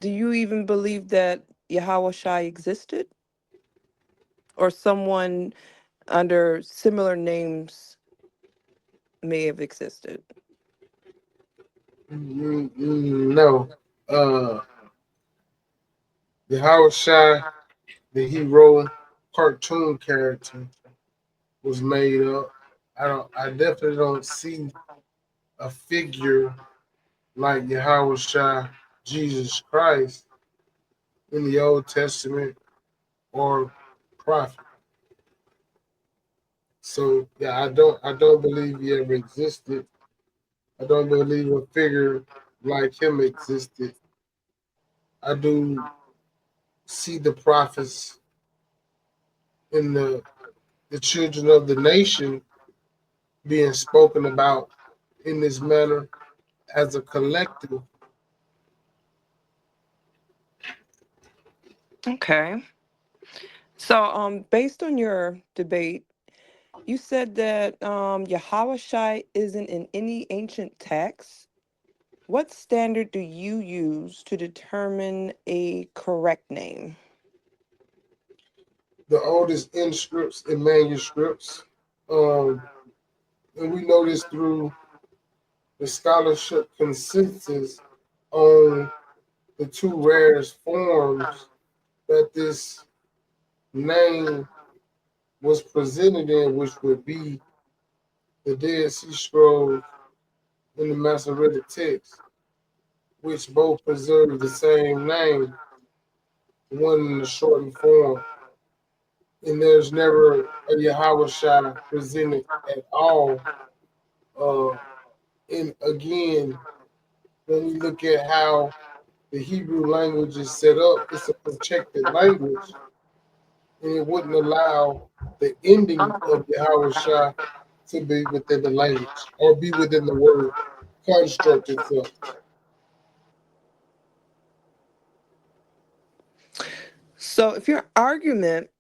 Do you even believe that Yahweh Shai existed, or someone under similar names may have existed? No. Uh, the Howard Shy, the hero cartoon character, was made up. I definitely don't see a figure like Yahweh Shai, Jesus Christ, in the Old Testament or prophet. So yeah, I don't believe he ever existed. I don't believe a figure like him existed. I do see the prophets in the children of the nation being spoken about in this manner as a collective. Okay. So, based on your debate, you said that Yahweh Shai isn't in any ancient text. What standard do you use to determine a correct name? The oldest inscripts and manuscripts, um, and we know this through the scholarship consensus on the two rarest forms that this name was presented in, which would be the Dead Sea Scrolls and the Masoretic text, which both preserve the same name, one in the shortened form. And there's never a Yahweh Shai presented at all. Uh, and again, when we look at how the Hebrew language is set up, it's a protected language, and it wouldn't allow the ending of Yahweh Shai to be within the language or be within the word construct itself. So, if your argument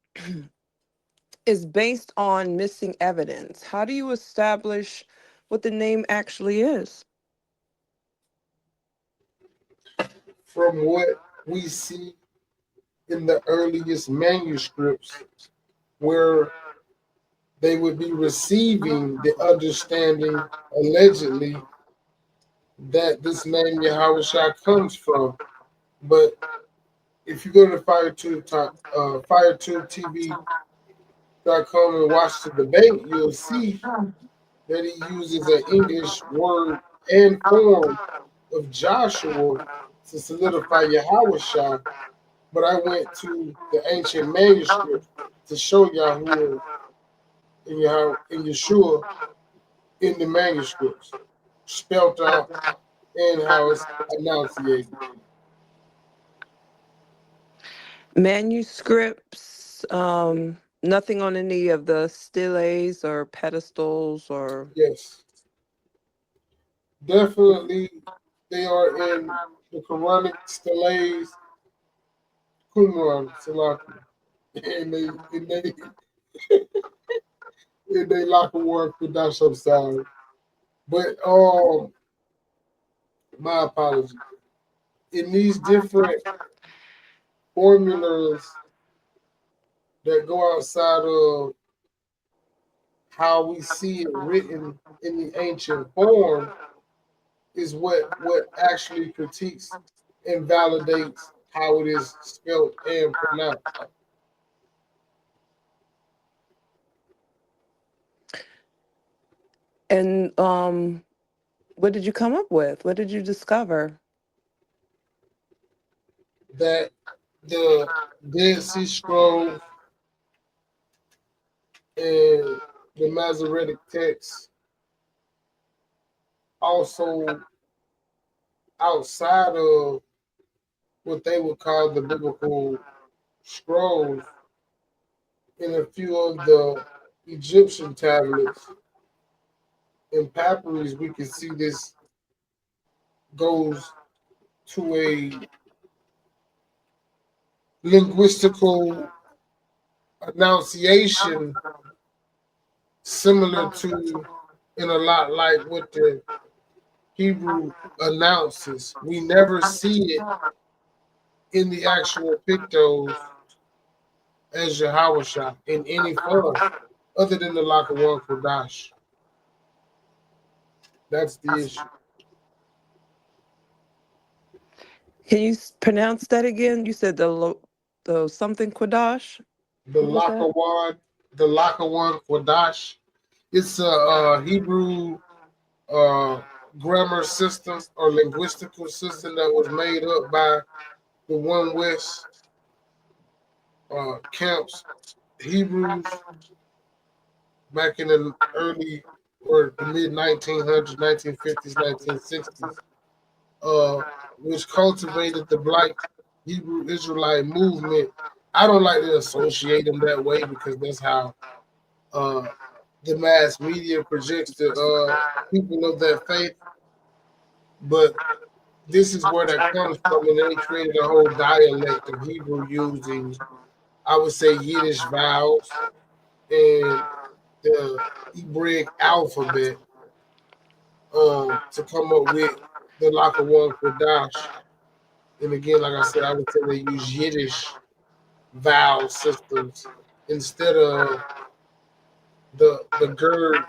is based on missing evidence, how do you establish what the name actually is? From what we see in the earliest manuscripts, where they would be receiving the understanding, allegedly, that this name Yahweh Shai comes from. But if you go to FireTubeTV.com and watch the debate, you'll see that he uses an English word and form of Joshua to solidify Yahweh Shai. But I went to the ancient manuscript to show Yahuwah and Yeshua in the manuscripts, spelt out and how it's enunciated. Manuscripts, nothing on any of the steles or pedestals or. Yes, definitely they are in the Quranic steles, Qumran, Salaki, and they lock of work with that side. But my apology. In these different formulas that go outside of how we see it written in the ancient form is what actually critiques and validates how it is spelled and pronounced. And what did you come up with? What did you discover? That the Dead Sea Scrolls and the Masoretic text also outside of what they would call the biblical scrolls in a few of the Egyptian tablets and papyrus, we can see this goes to a linguistical enunciation similar to and a lot like what the Hebrew announces. We never see it in the actual pictos as Yahweh in any form other than the Lakawan Kodash. That's the issue. Can you pronounce that again? You said the something Quadash. The What was that? Lakawan Kodash. It's a, Hebrew uh, grammar system or linguistical system that was made up by the One West camps Hebrews back in the early or the mid 1900s, 1950s, 1960s, uh, which cultivated the Black Hebrew Israelite movement. I don't like to associate them that way because that's how uh, the mass media projects the people of that faith. But this is where that comes from, and they created a whole dialect of Hebrew using, I would say, Yiddish vowels and the Hebraic alphabet to come up with the Lakawan Kodash. And again, like I said, I would say they use Yiddish vowel systems instead of the GERD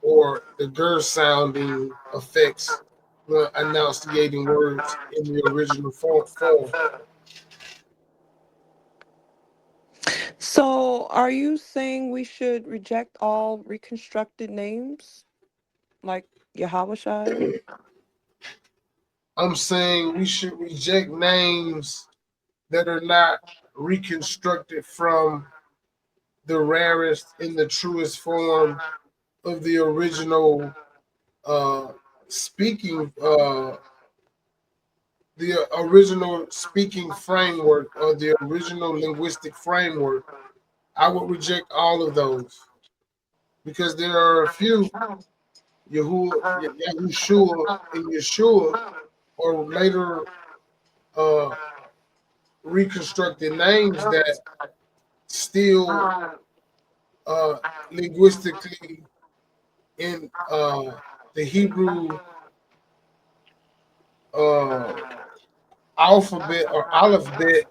or the GER sounding effects when enunciating words in the original form. So, are you saying we should reject all reconstructed names like Yahweh? I'm saying we should reject names that are not reconstructed from the rarest and the truest form of the original uh, speaking, the original speaking framework or the original linguistic framework. I would reject all of those because there are a few Yahushua and Yeshua or later uh, reconstructed names that still linguistically in the Hebrew uh, alphabet or alphabet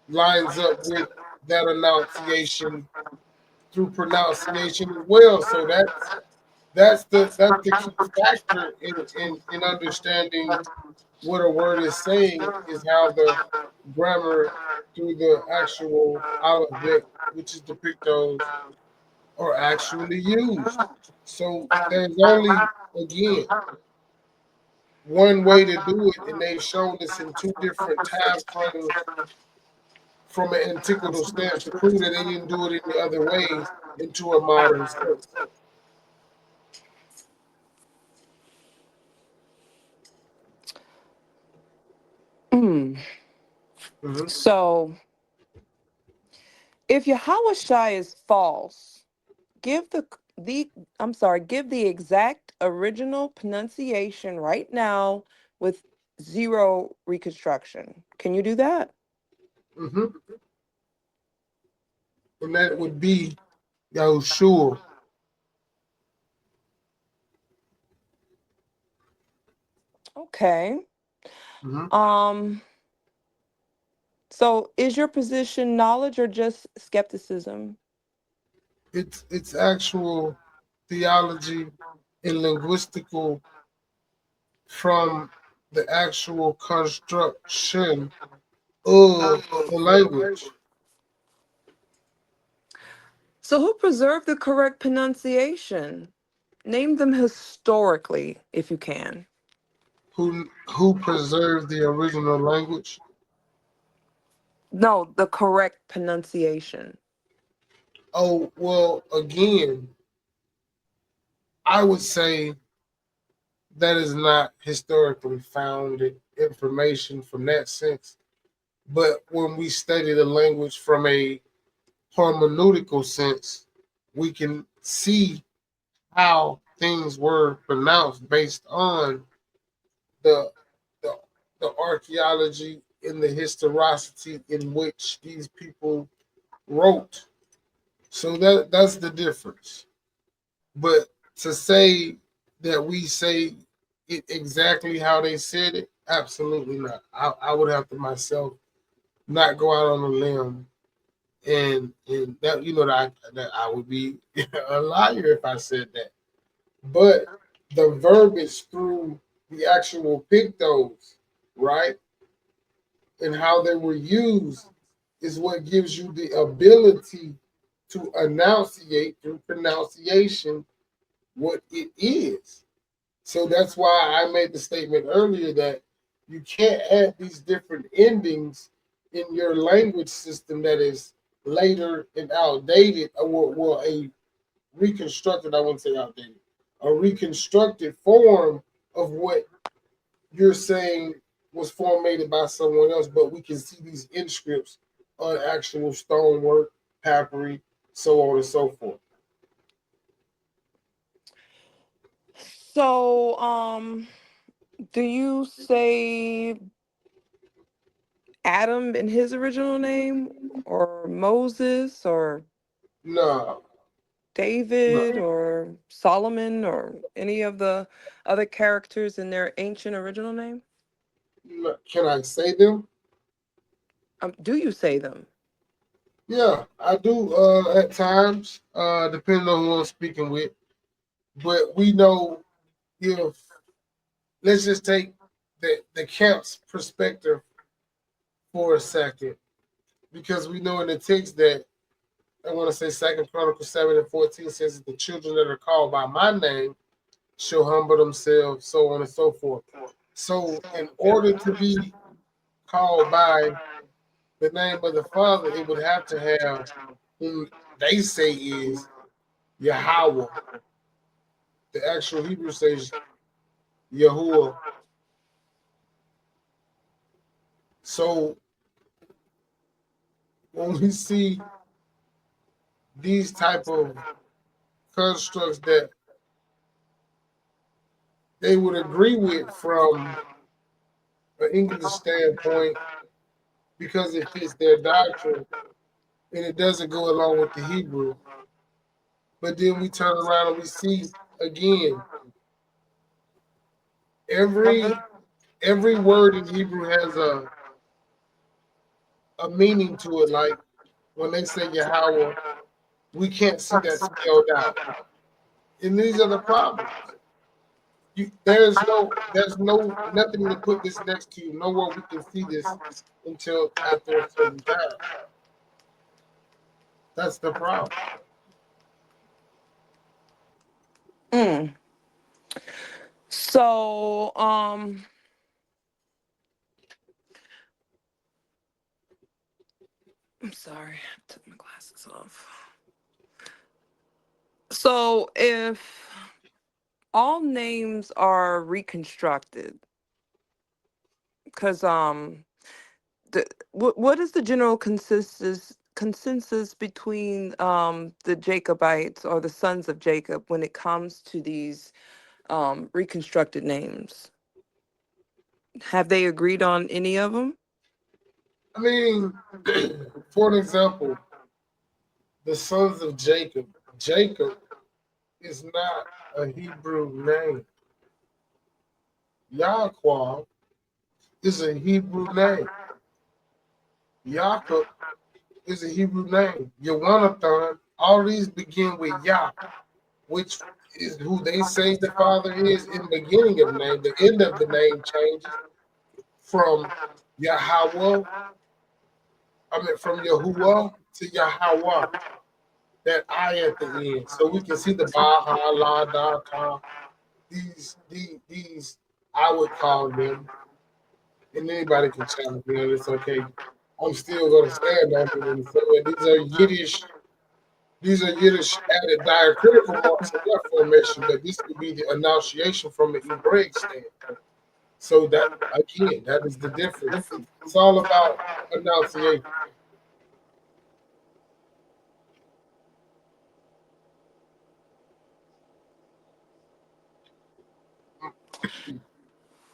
lines up with that enunciation through pronunciation as well. So that's the key factor in understanding what a word is saying is how the grammar through the actual alphabet, which is the pictos, are actually used. So there's only again one way to do it, and they've shown this in two different time frames from an antiquatal stance to prove that they didn't do it any other ways into a modern sense. Mm. Mhm. So, if Yahweh is false, give the I'm sorry, give the exact original pronunciation right now with zero reconstruction. Can you do that? Mhm. And that would be Yahushua. Okay. Mhm. Um, so is your position knowledge or just skepticism? It's actual theology and linguistical from the actual construction of the language. So who preserved the correct pronunciation? Name them historically if you can. Who preserved the original language? No, the correct pronunciation. Oh, well, again, I would say that is not historically founded information from that sense. But when we study the language from a hermeneutical sense, we can see how things were pronounced based on the the, the archaeology and the historicity in which these people wrote. So that's the difference. But to say that we say it exactly how they said it, Absolutely not. I would have to myself not go out on a limb and that that I would be a liar if I said that. But the verbiage through the actual pictos, right, and how they were used is what gives you the ability to enunciate through pronunciation what it is. So that's why I made the statement earlier that you can't add these different endings in your language system that is later and outdated, or well, a reconstructed, I wouldn't say outdated, a reconstructed form of what you're saying was formatted by someone else, but we can see these inscripts on actual stonework, papyri, so on and so forth. So, do you say Adam in his original name, or Moses, or No, no, David, or Solomon, or any of the other characters in their ancient original name? no. Can I say them? Do you say them? Yeah, I do at times, depending on who I'm speaking with. But we know if let's just take the camp's perspective for a second, because we know in the text that I want to say Second Chronicles 7:14 says that the children that are called by my name shall humble themselves, so on and so forth. So in order to be called by the name of the Father, it would have to have whom they say is Yahweh. The actual Hebrew says Yahuwah. So when we see these type of constructs that they would agree with from an English standpoint because it fits their doctrine and it doesn't go along with the Hebrew. But then we turn around and we see again every every word in Hebrew has a meaning to it. Like when they say Yahweh, we can't see that spelled out. And these are the problems. There's no nothing to put this next to. Nowhere we can see this until after a certain time. That's the problem. Mm. So, I'm sorry, I took my glasses off. So, if all names are reconstructed, because what is the general consensus between the Jacobites or the sons of Jacob when it comes to these reconstructed names? Have they agreed on any of them? I mean, for an example, the sons of Jacob. Jacob is not a Hebrew name. Yahweh is a Hebrew name. Jacob is a Hebrew name. Yawanathan, all these begin with Yah, which is who they say the father is in the beginning of the name. The end of the name changes from Yahweh, from Yahuwah to Yahweh, that I at the end. So we can see the Baha, La, Da, Ka, these, I would call them, and anybody can challenge me on it's okay. I'm still going to stand on it and say that these are Yiddish added diacritical marks in their formation, but this could be the enunciation from the Hebraic standpoint. So that again, that is the difference. It's all about enunciation.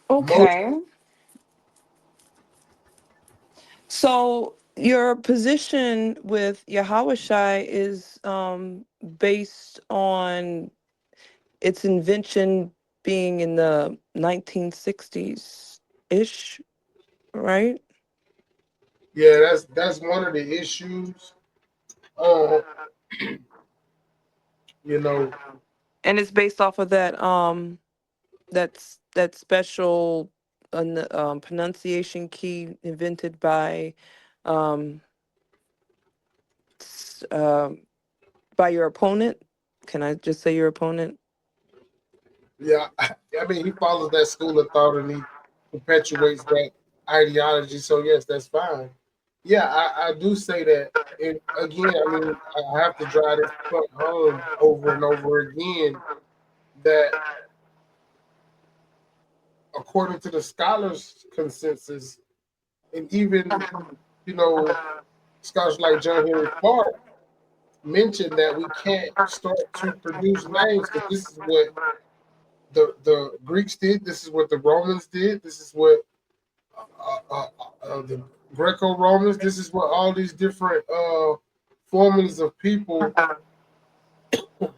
Most Okay. So your position with Yahweh is based on its invention being in the 1960s. ish, right? Yeah, that's one of the issues. Uh, you know, And it's based off of that special pronunciation key invented by um, s- um, by your opponent. Can I just say your opponent? yeah, I mean, he follows that school of thought and he perpetuates that ideology. So yes, that's fine. Yeah, I do say that. And again, I mean, I have to drive this point home over and over again that according to the scholars' consensus, and even scholars like John Henry Clark mentioned that we can't start to produce names because this is what the Greeks did. This is what the Romans did. This is what the Greco-Romans. This is what all these different formulas of people,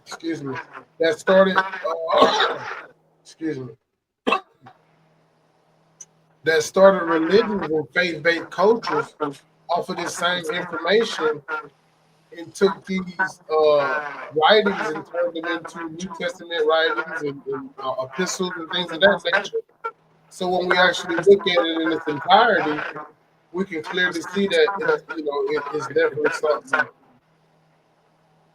excuse me, that started, excuse me, that started religions and faith-based cultures off of this same information and took these writings and turned them into New Testament writings and epistles and things of that nature. So when we actually look at it in its entirety, we can clearly see that it is definitely something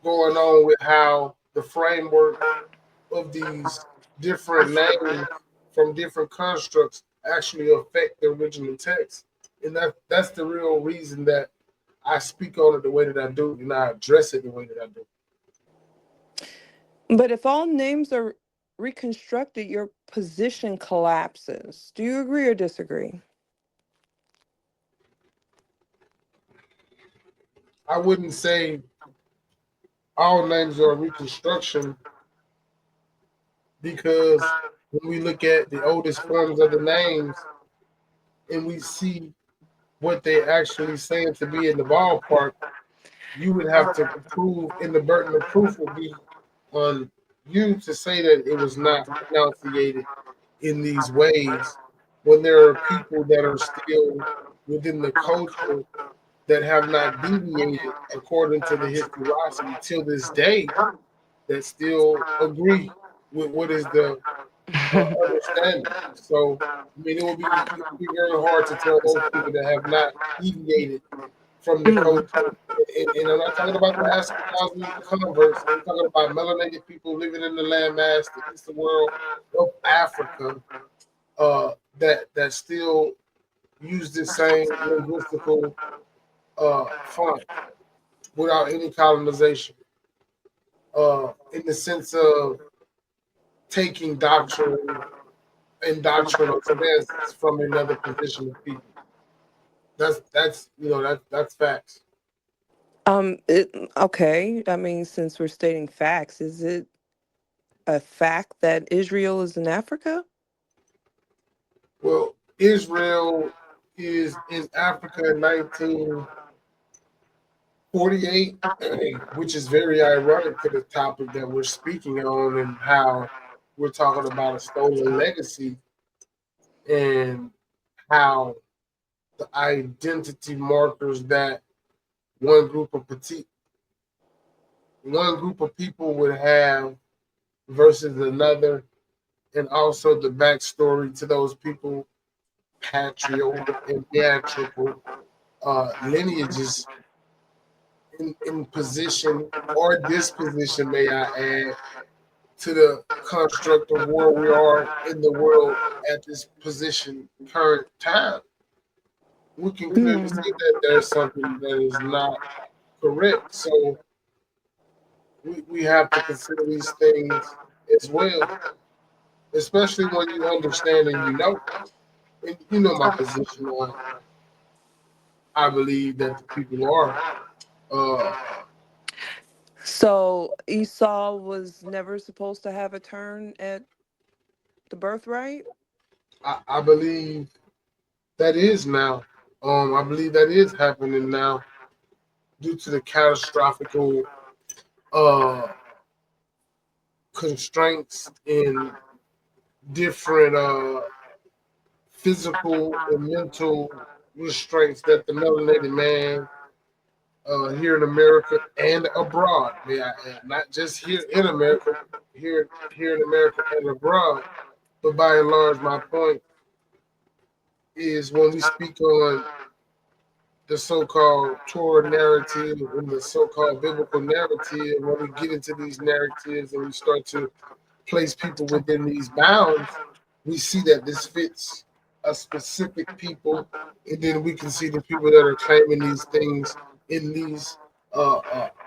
going on with how the framework of these different names from different constructs actually affect the original text. And that's the real reason that I speak on it the way that I do and I address it the way that I do. But if all names are reconstructed, your position collapses. Do you agree or disagree? I wouldn't say all names are reconstruction because when we look at the oldest forms of the names and we see what they actually saying to be in the ballpark, you would have to prove, and the burden of proof would be on you to say that it was not pronunciated in these ways when there are people that are still within the culture that have not deviated according to the historicity till this day that still agree with what is the understanding. So, I mean, it would be very hard to tell those people that have not deviated from the culture. And I'm not talking about the Ashkenazi converts. I'm talking about melanated people living in the landmass, the eastern world of Africa, that still use the same linguistical font without any colonization. In the sense of taking doctrine and doctrinal stances from another position of people. That's facts. Okay. I mean, since we're stating facts, is it a fact that Israel is in Africa? Well, Israel is in Africa in 1948, which is very ironic to the topic that we're speaking on and how we're talking about a stolen legacy and how the identity markers that one group of petite one group of people would have versus another, and also the backstory to those people, patrial and theatrical lineages in position or disposition, may I add, to the construct of where we are in the world at this position current time. We can clearly see that there's something that is not correct. So we have to consider these things as well, especially when you understand and and you know my position on I believe that the people are. Uh, So Esau was never supposed to have a turn at the birthright? I believe that is now. I believe that is happening now due to the catastrophical uh, constraints in different physical and mental restraints that the melanated man here in America and abroad, may I add, not just here in America, here in America and abroad, but by and large, my point is when we speak on the so-called Torah narrative and the so-called biblical narrative, when we get into these narratives and we start to place people within these bounds, we see that this fits a specific people, and then we can see the people that are claiming these things in these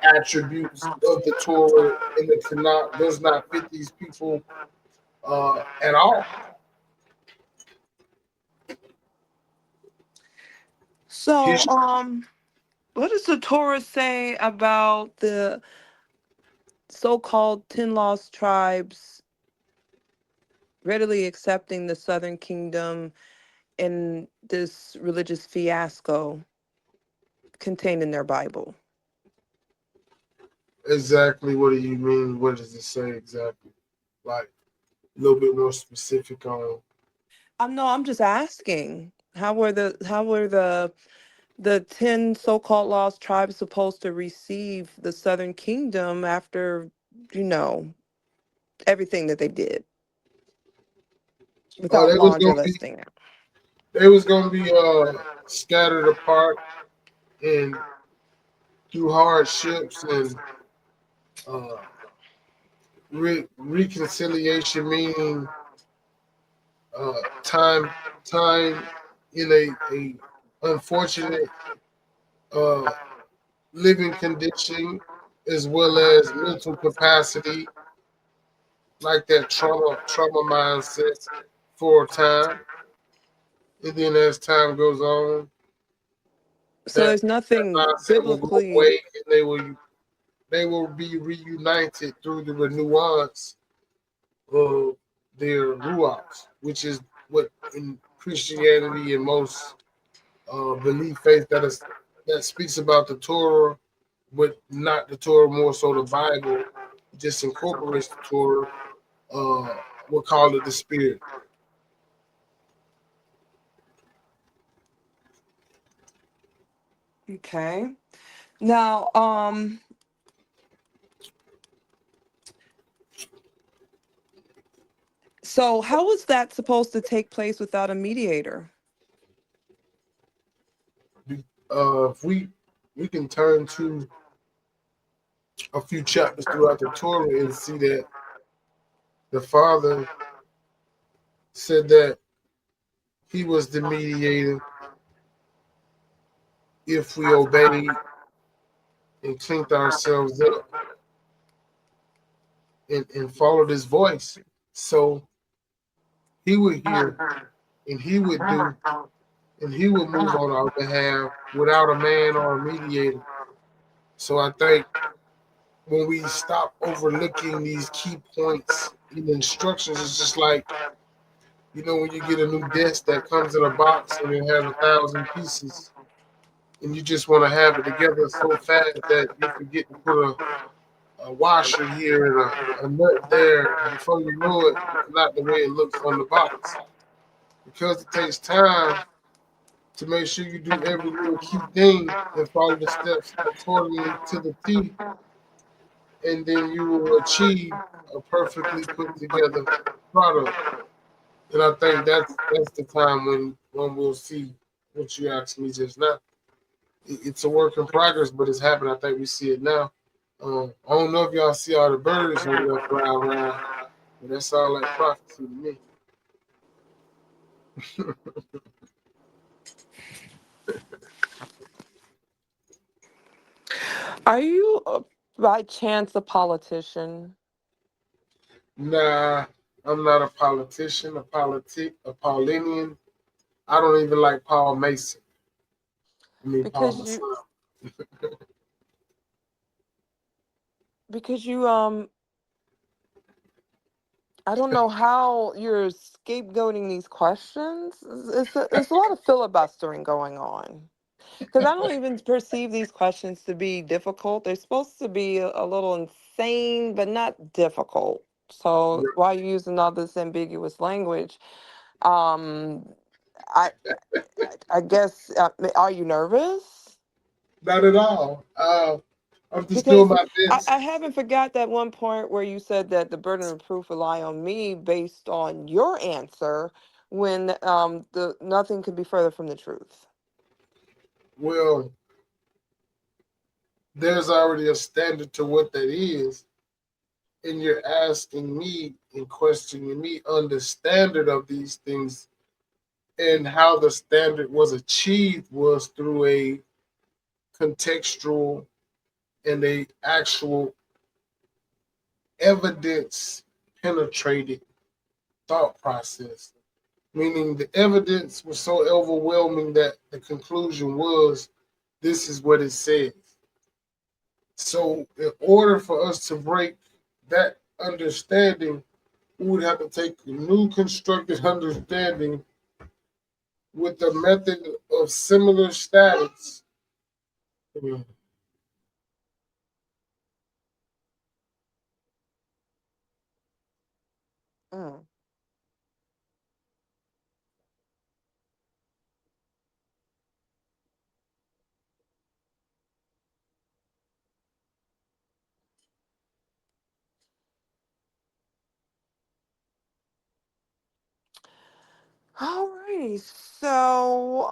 attributes of the Torah and the Tanakh does not fit these people at all. So, History, what does the Torah say about the so-called 10 lost tribes readily accepting the Southern Kingdom in this religious fiasco contained in their Bible? exactly what do you mean? What does it say exactly? Like a little bit more specific on. No, I'm just asking. How were the 10 so-called lost tribes supposed to receive the Southern Kingdom after, you know, everything that they did Oh, without laundry listing it? they was gonna be scattered apart and through hardships and uh, reconciliation, meaning time in a unfortunate uh, living condition as well as mental capacity, like that trauma mindset for a time, and then as time goes on, So that there's that nothing mindset will go biblically. away, and they will be reunited through the renewance of their ruachs, which is what in Christianity and most belief faith that speaks about the Torah, but not the Torah, more so the Bible, just incorporates the Torah. We'll call it the Spirit. Okay. Now, so how was that supposed to take place without a mediator? If we can turn to a few chapters throughout the Torah and see that the Father said that He was the mediator if we obeyed and cleaned ourselves up and followed His voice. So He would hear and He would do and He would move on our behalf without a man or a mediator. So I think when we stop overlooking these key points in the instructions, it's just like, when you get a new desk that comes in a box and it has 1,000 pieces, and you just want to have it together so fast that you forget to put a washer here and a nut there. Before you know it, it's not the way it looks on the box. Because it takes time to make sure you do every little key thing and follow the steps accordingly to the T, and then you will achieve a perfectly put together product. And I think that's the time when we'll see what you asked me just now. It's a work in progress, but it's happening. I think we see it now. I don't know if y'all see all the birds over there flying around, but that sounds like prophecy to me. Are you by chance a politician? Nah, I'm not a politician, a Paulinian. I don't even like Paul Mason. I mean Paul Because you Masson. because you I don't know how you're scapegoating these questions. It's a lot of filibustering going on. Because I don't even perceive these questions to be difficult. They're supposed to be a little insane, but not difficult. So why are you using all this ambiguous language? Um, I I guess. Are you nervous? Not at all. I'm just doing Because my best. I haven't forgot that one point where you said that the burden of proof will lie on me based on your answer, when the nothing could be further from the truth. Well, there's already a standard to what that is, and you're asking me and questioning me on the standard of these things, and how the standard was achieved was through a contextual and a actual evidence penetrated thought process. Meaning the evidence was so overwhelming that the conclusion was this is what it says. So in order for us to break that understanding, we would have to take a new constructed understanding with the method of similar status. Mm. Alrighty, so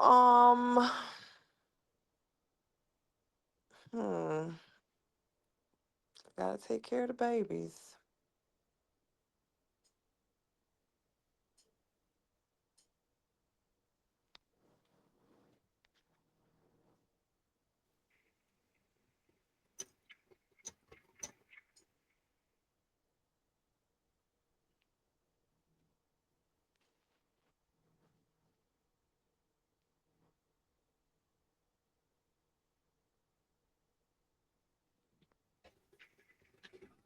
hmm, gotta take care of the babies.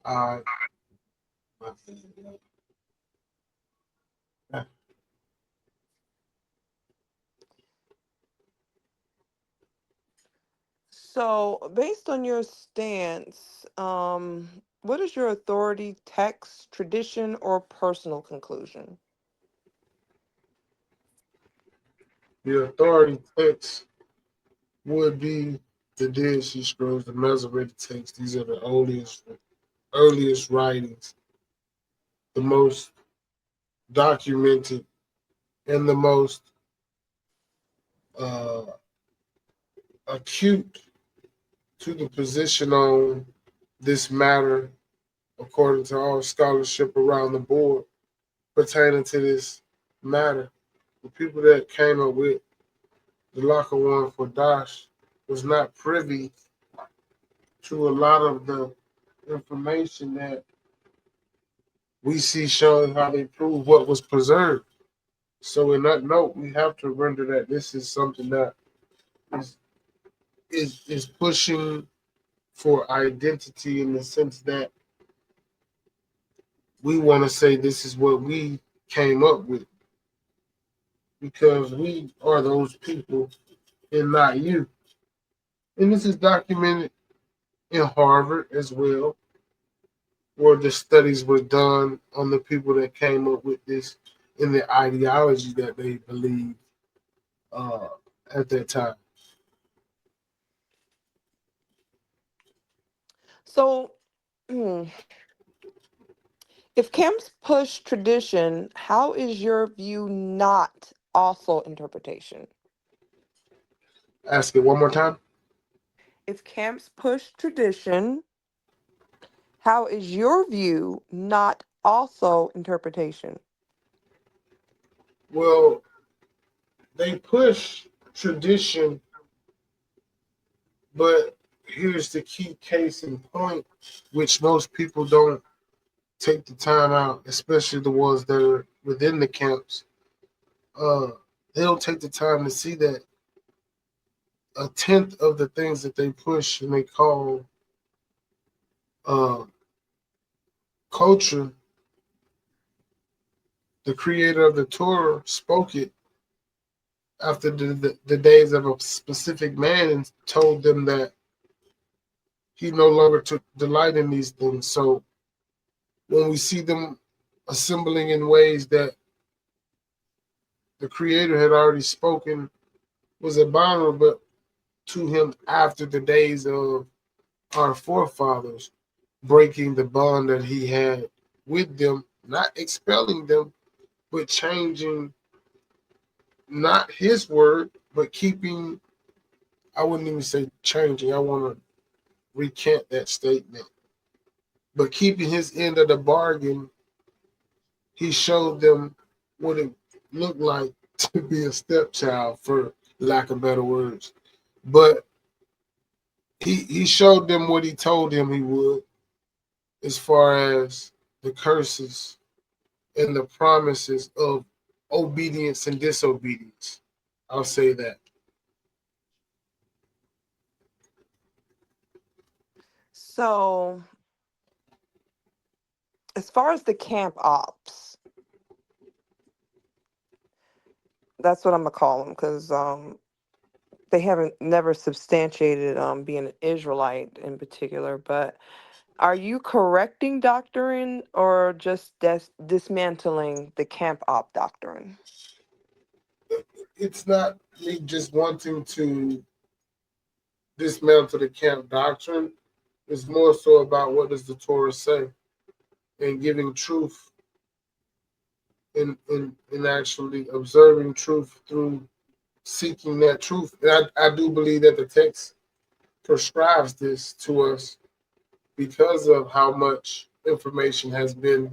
Uh, So, based on your stance, what is your authority, text, tradition, or personal conclusion? the authority text would be the Dead Sea Scrolls, the Masoretic text. These are the earliest writings, the most documented, and the most uh, acute to the position on this matter, according to all scholarship around the board pertaining to this matter. The people that came up with the locker one for Dash was not privy to a lot of the information that we see showing how they prove what was preserved. So in that note, we have to render that this is something that is is pushing for identity in the sense that we want to say this is what we came up with because we are those people and not you. And this is documented in Harvard as well, where the studies were done on the people that came up with this and the ideology that they believed uh, at that time. So, if camps push tradition, how is your view not also interpretation? Ask it one more time. If camps push tradition, how is your view not also interpretation? Well, they push tradition, but here's the key case in point, which most people don't take the time out, especially the ones that are within the camps. Uh, they don't take the time to see that a tenth of the things that they push and they call uh, culture, the creator of the Torah spoke it after the days of a specific man and told them that he no longer took delight in these things. So when we see them assembling in ways that the Creator had already spoken was abominable to him after the days of our forefathers, breaking the bond that he had with them, not expelling them, but changing not his word, but keeping, I wouldn't even say changing, I want to recant that statement, but keeping his end of the bargain. He showed them what it looked like to be a stepchild, for lack of better words. But he showed them what he told them he would, as far as the curses and the promises of obedience and disobedience. I'll say that. So, as far as the camp ops, that's what I'm gonna call them because they haven't never substantiated being an Israelite in particular. But are you correcting doctrine or just dismantling the camp op doctrine? It's not me just wanting to dismantle the camp doctrine. It's more so about what does the Torah say, and giving truth, in actually observing truth through seeking that truth. And I do believe that the text prescribes this to us because of how much information has been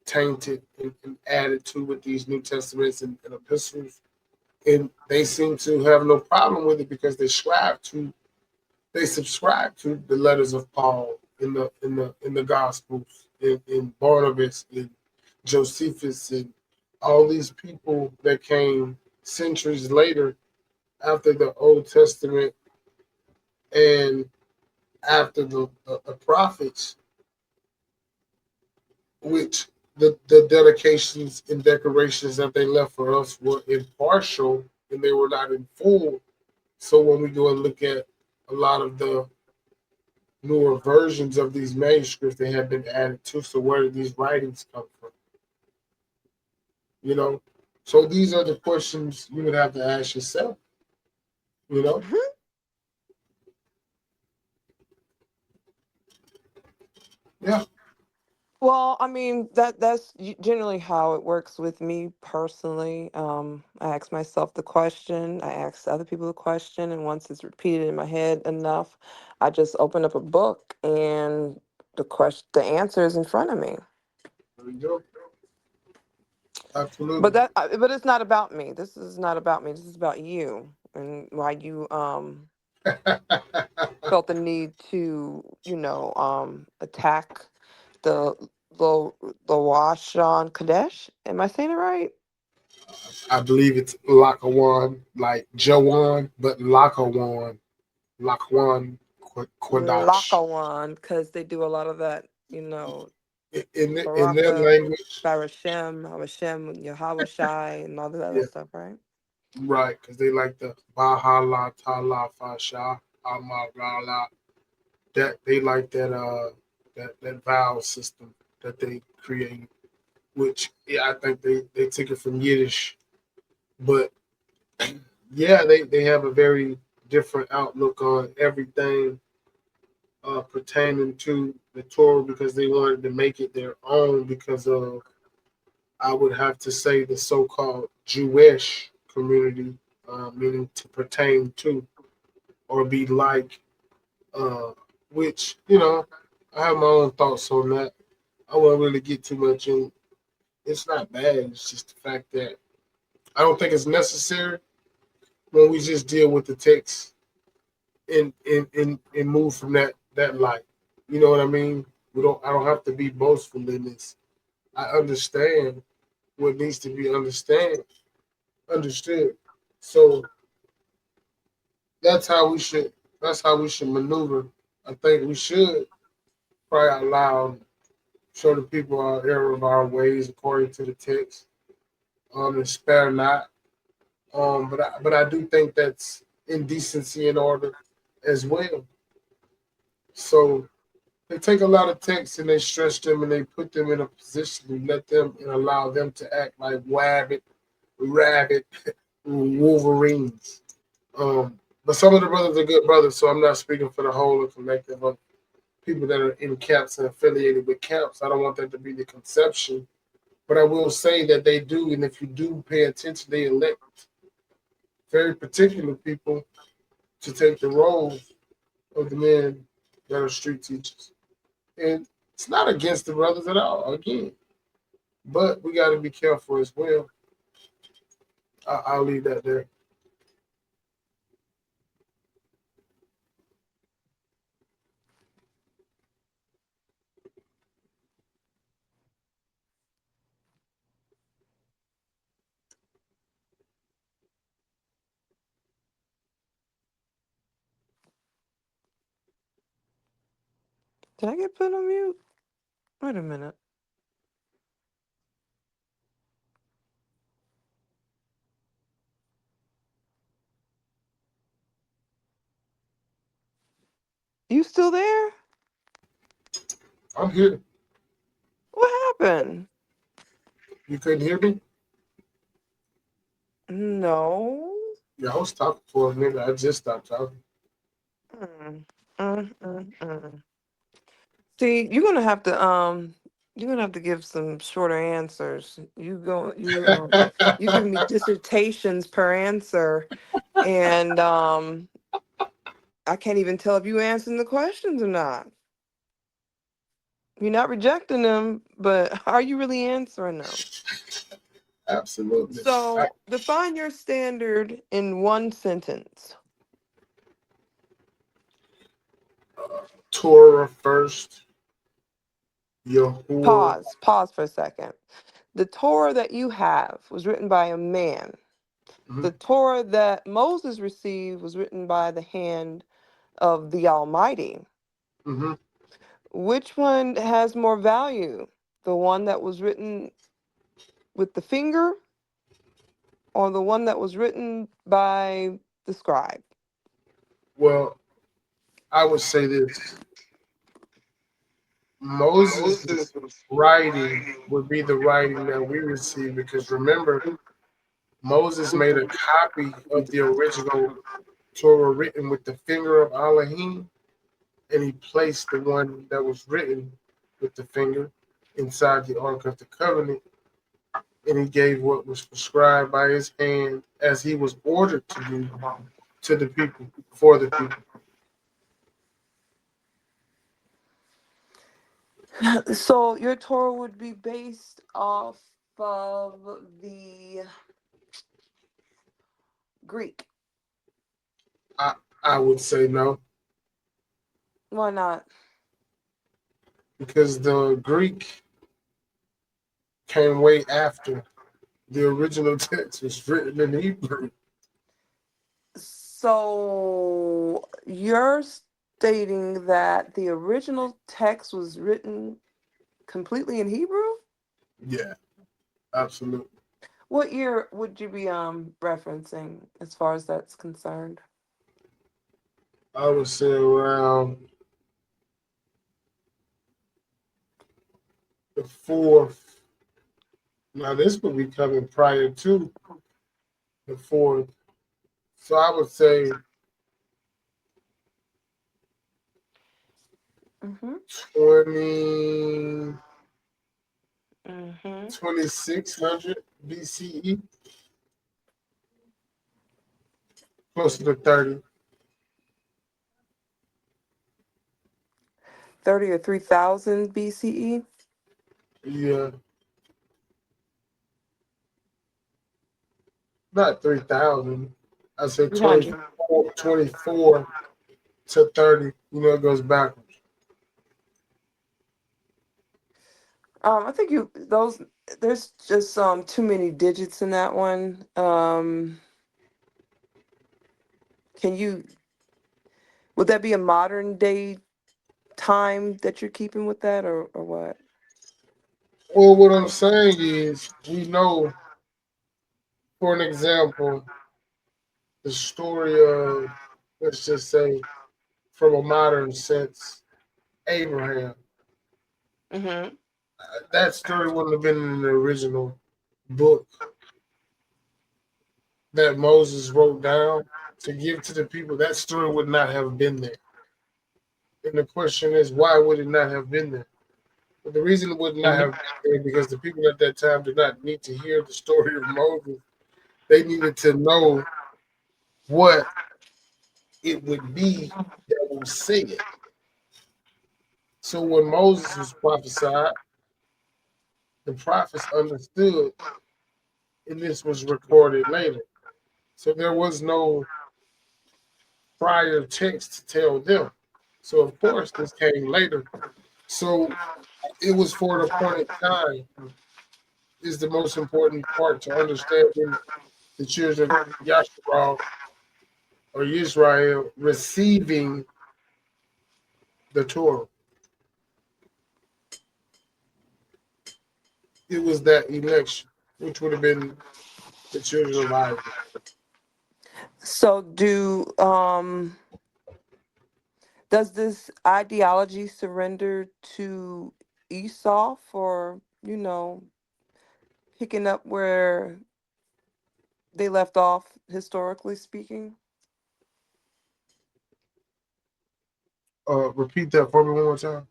tainted and added to with these New Testaments and epistles. And they seem to have no problem with it because they subscribe to the letters of Paul in the Gospels, in Barnabas, in Josephus, and all these people that came centuries later after the Old Testament and after the prophets, which the dedications and decorations that they left for us were impartial and they were not in full. So when we go and look at a lot of the newer versions of these manuscripts, they have been added to. So where did these writings come from? You know, so these are the questions you would have to ask yourself. You know, Mhm. yeah, Well, I mean that's generally how it works with me personally. I ask myself the question, I ask other people the question, and once it's repeated in my head enough, I just open up a book and the answer is in front of me. there we go. But Absolutely. but it's not about me. This is not about me. This is about you and why you felt the need to, attack the the Washan Kadesh. Am I saying it right? I believe it's Lakawan, like Jawan, but Lakawan, Lakwan Kwadash. Lakawan, because they do a lot of that, In their Baraka, language, Barashem, Hashem, Yahweh Shai, and all that other yeah, stuff, right? right, because they like the Bahala Tala Fasha Amarala. That they like that vowel system that they created, which, yeah, I think they took it from Yiddish, but yeah, they have a very different outlook on everything pertaining to the Torah because they wanted to make it their own because of, I would have to say, the so-called Jewish community, meaning to pertain to or be like, uh, which, I have my own thoughts on that. I won't really get too much in. It's not bad. It's just the fact that I don't think it's necessary when we just deal with the text and move from that light. You know what I mean? We don't. I don't have to be boastful in this. I understand what needs to be understood. So that's how we should. That's how we should maneuver. I think we should cry out loud, show the people our error of our ways according to the text, and spare not. But I do think that's indecency in order as well. So they take a lot of texts and they stretch them and they put them in a position and let them and allow them to act like wabbit rabid Wolverines. But some of the brothers are good brothers, so I'm not speaking for the whole collective of people that are in camps and affiliated with camps. I don't want that to be the conception. But I will say that they do, and if you do pay attention, they elect very particular people to take the role of the men that are street teachers. And it's not against the brothers at all, again. But we got to be careful as well. I'll leave that there. Did I get put on mute? Wait a minute. You still there? I'm here. What happened? You couldn't hear me? No. Yeah, I was talking for a minute. I just stopped talking. Mm, mm. See, you're gonna have to give some shorter answers. You give me dissertations per answer, and I can't even tell if you answering the questions or not. You're not rejecting them, but are you really answering them? Absolutely. So define your standard in one sentence. Torah first, Yahuwah. Pause for a second. The Torah that you have was written by a man. Hmm. The Torah that Moses received was written by the hand of the Almighty. Hmm. Which one has more value? The one that was written with the finger or the one that was written by the scribe? Well, I would say this: Moses' writing would be the writing that we receive because remember, Moses made a copy of the original Torah written with the finger of Elohim, and he placed the one that was written with the finger inside the Ark of the Covenant, and he gave what was prescribed by his hand as he was ordered to do to the people, for the people. So your Torah would be based off of the Greek. I, I would say no, Why not? because the Greek came way after. The original text was written in Hebrew. So you're stating that the original text was written completely in Hebrew? Yeah, absolutely. What year would you be referencing as far as that's concerned? I would say around the fourth. Now this would be coming prior to the fourth. So I would say Mm-hmm. 20, Mm-hmm. 2600 BCE, closer to 30. 30 or 3000 BCE? Yeah, not 3000. I say 300. 24, 24 to 30. It goes backwards. I think there's just too many digits in that one. Can you would that be a modern day time that you're keeping with that or what? Well, what I'm saying is, we know, for an example, the story of, let's just say, from a modern sense, Abraham. Mm-hmm. That story wouldn't have been in the original book. that Moses wrote down to give to the people, that story would not have been there. And the question is, why would it not have been there? But the reason it would not Mhm. have been there because the people at that time did not need to hear the story of Moses. They needed to know what it would be that will say it. So when Moses was prophesied, the prophets understood, and this was recorded later. So there was no prior text to tell them. So of course this came later. So it was for the appointed time is the most important part to understanding the children of Yasharal or Israel receiving the Torah. It was that election, which would have been the children of Isaac. So does this ideology surrender to Esau for, picking up where they left off historically speaking? Repeat that for me one more time.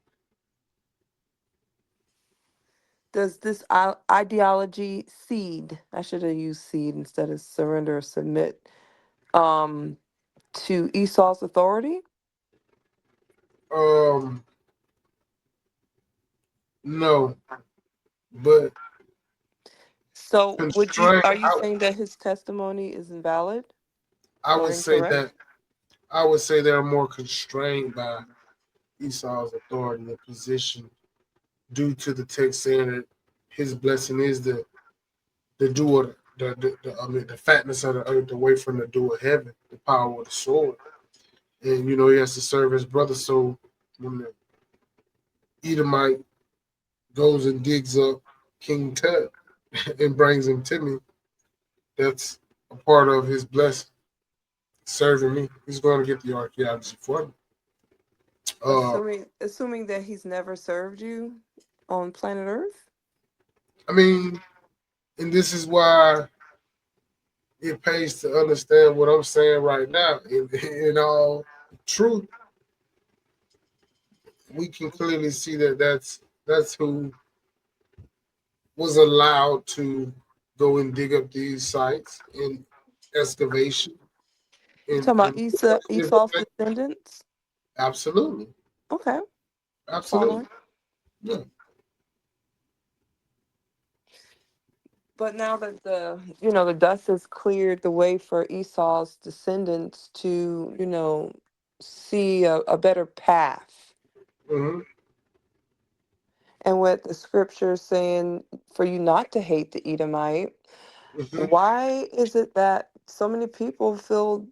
Does this ideology seed, I should have used seed instead of surrender or submit, um, to Esau's authority? Um, no, but So constrained. are you saying that his testimony is invalid I or would say that incorrect? I would say they're more constrained by Esau's authority and position due to the text saying that his blessing is the doer, I mean the fatness of the earth away from the dew of heaven, the power of the sword. And he has to serve his brother. So when the Edomite goes and digs up King Tut and brings him to me, that's a part of his blessing. Serving me, he's going to get the archaeology for me. Uh, Assuming that he's never served you on planet Earth? I mean, and this is why it pays to understand what I'm saying right now. In all truth, we can clearly see that that's who was allowed to go and dig up these sites in excavation You and talking about different Esau's things. descendants? Absolutely, Okay, absolutely. following. Yeah. But now that the dust has cleared the way for Esau's descendants to, see a better path, Hmm. and with the scripture saying for you not to hate the Edomite, Hmm. why is it that so many people feel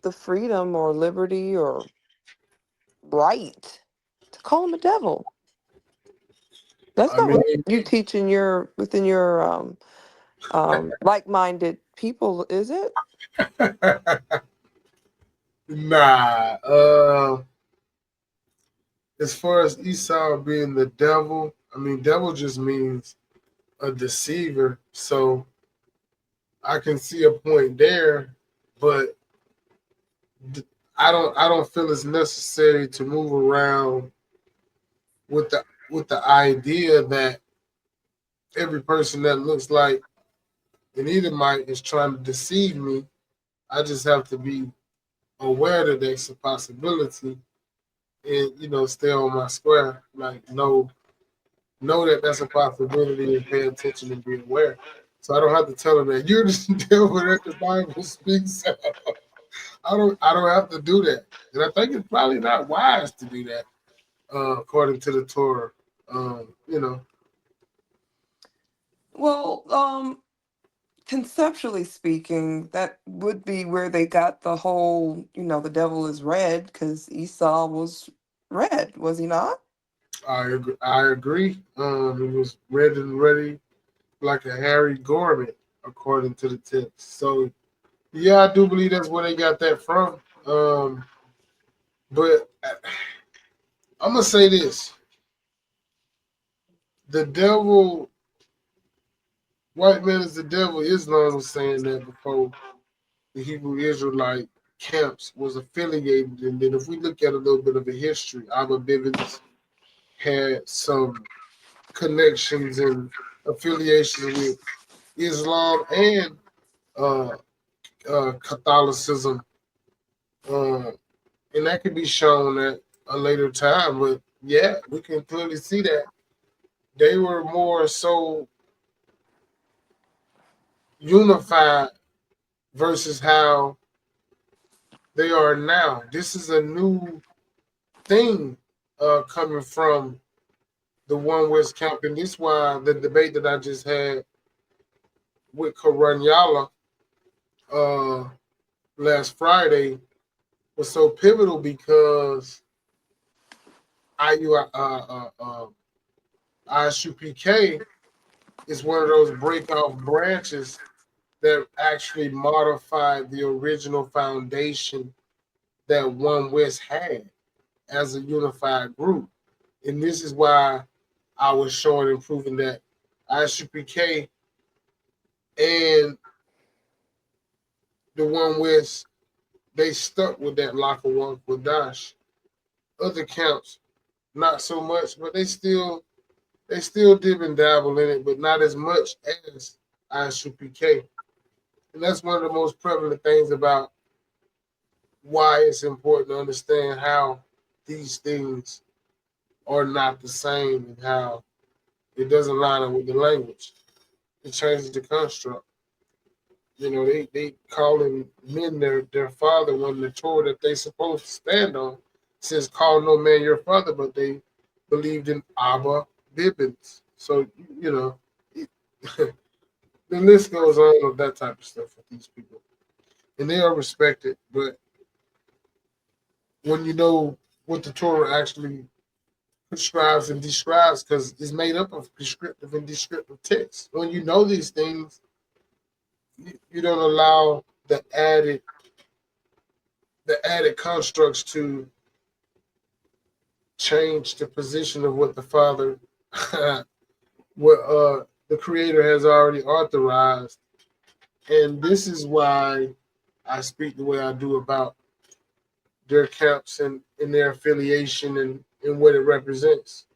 the freedom or liberty or right to call him a devil? That's I not what mean, you teach in your within your like-minded people, is it? nah. As far as Esau being the devil, I mean, devil just means a deceiver. So I can see a point there, but I don't feel it's necessary to move around with the idea that every person that looks like an Edomite is trying to deceive me. I just have to be aware that there's a possibility and stay on my square. Like know that that's a possibility and pay attention and be aware. So I don't have to tell them that you're the devil that the Bible speaks of. I don't have to do that. And I think it's probably not wise to do that, according to the Torah. You know. Well, conceptually speaking, that would be where they got the whole, the devil is red because Esau was red, was he not? I agree. It was red and ready like a hairy garment, according to the text. So yeah, I do believe that's where they got that from. But I'm gonna say this: the devil, white man is the devil. Islam was saying that before. the Hebrew Israelite camps was affiliated. And then if we look at a little bit of a history, Abba Bivens had some connections and affiliations with Islam and uh, Catholicism, uh, and that can be shown at a later time. But yeah, we can clearly see that they were more so unified versus how they are now. This is a new thing coming from the One West camp, and this is why the debate that I just had with CHAARAN uh, last Friday was so pivotal because IU ISUPK is one of those breakoff branches that actually modified the original foundation that One West had as a unified group. And this is why I was showing and proving that ISUPK and the One West, they stuck with that Laka with Dash. Other camps, not so much, but they still dip and dabble in it, but not as much as ISUPK. And that's one of the most prevalent things about why it's important to understand how these things are not the same and how it doesn't line up with the language. It changes the construct. You know, they calling men their father when the Torah that they supposed to stand on says, "Call no man your father," but they believed in Abba Bibbins. So you know, it, the list goes on of that type of stuff with these people, and they are respected. But when you know what the Torah actually prescribes and describes, because it's made up of prescriptive and descriptive text. When you know these things, you don't allow the added constructs to change the position of what the Father, what the Creator has already authorized. And this is why I speak the way I do about their camps and their affiliation and what it represents.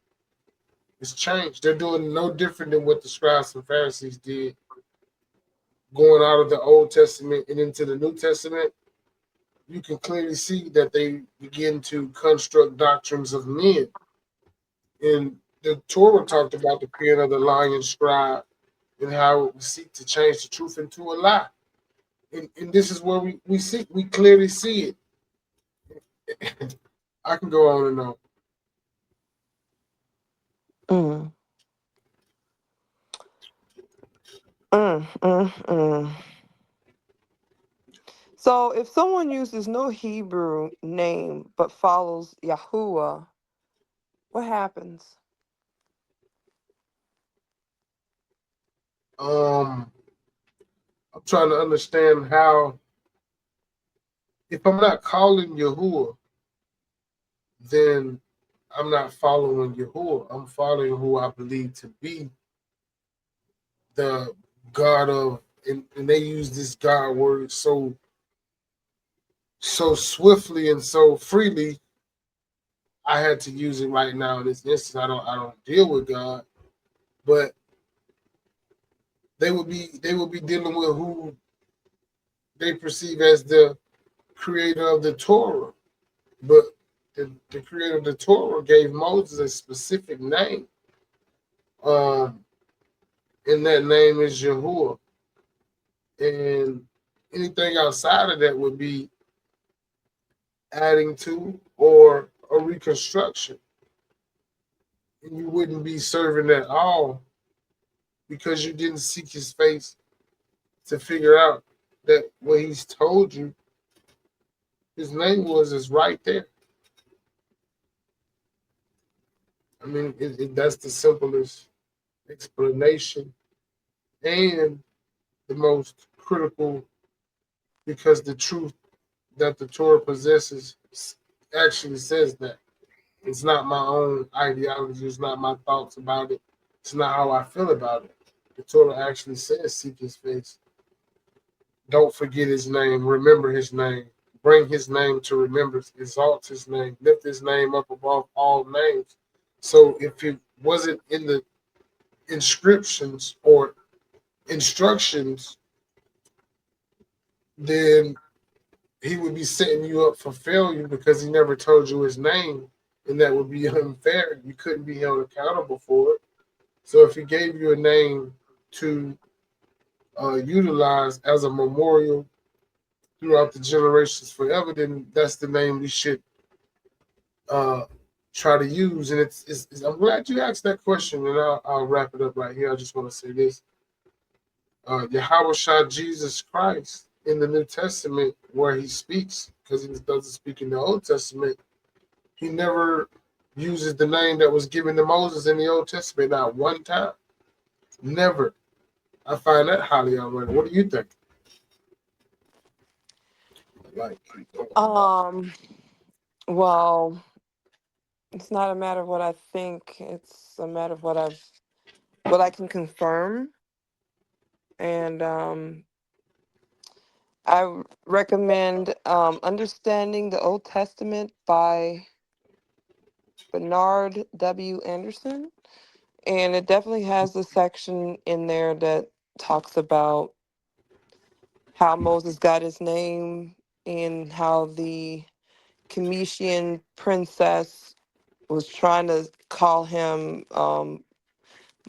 It's changed. They're doing no different than what the scribes and Pharisees did, going out of the Old Testament and into the New Testament. You can clearly see that they begin to construct doctrines of men. And the Torah talked about the pen of the lion scribe and how it would seek to change the truth into a lie. And this is where we clearly see it. I can go on and on. Mm, mm. So if someone uses no Hebrew name but follows Yahuwah, what happens? Um, I'm trying to understand how, if I'm not calling Yahuwah, then I'm not following Yahuwah. I'm following who I believe to be the God of, and they use this God word so swiftly and so freely. I had to use it right now in this instance. I don't deal with God, but they would be dealing with who they perceive as the creator of the Torah. But the creator of the Torah gave Moses a specific name. Um, and that name is Yahuwah. And anything outside of that would be adding to or a reconstruction. And you wouldn't be serving at all because you didn't seek his face to figure out that what he's told you his name was is right there. I mean, that's the simplest explanation and the most critical, because the truth that the Torah possesses actually says that. It's not my own ideology. It's not my thoughts about it. It's not how I feel about it. The Torah actually says seek his face. Don't forget his name. Remember his name. Bring his name to remembrance. Exalt his name. Lift his name up above all names. So if it wasn't in the inscriptions or instructions, then he would be setting you up for failure because he never told you his name, and that would be unfair. You couldn't be held accountable for it. So if he gave you a name to utilize as a memorial throughout the generations forever, then that's the name we should uh, try to use. And I'm glad you asked that question, and I'll wrap it up right here. I just want to say this: Yahweh Shah Jesus Christ in the New Testament, where he speaks, because he doesn't speak in the Old Testament, he never uses the name that was given to Moses in the Old Testament, not one time. Never. I find that highly ironic. What do you think? Like, Um, well, it's not a matter of what I think, it's a matter of what I can confirm. And recommend Understanding the Old Testament by Bernard W. Anderson. And it definitely has a section in there that talks about how Moses got his name and how the Cometian princess was trying to call him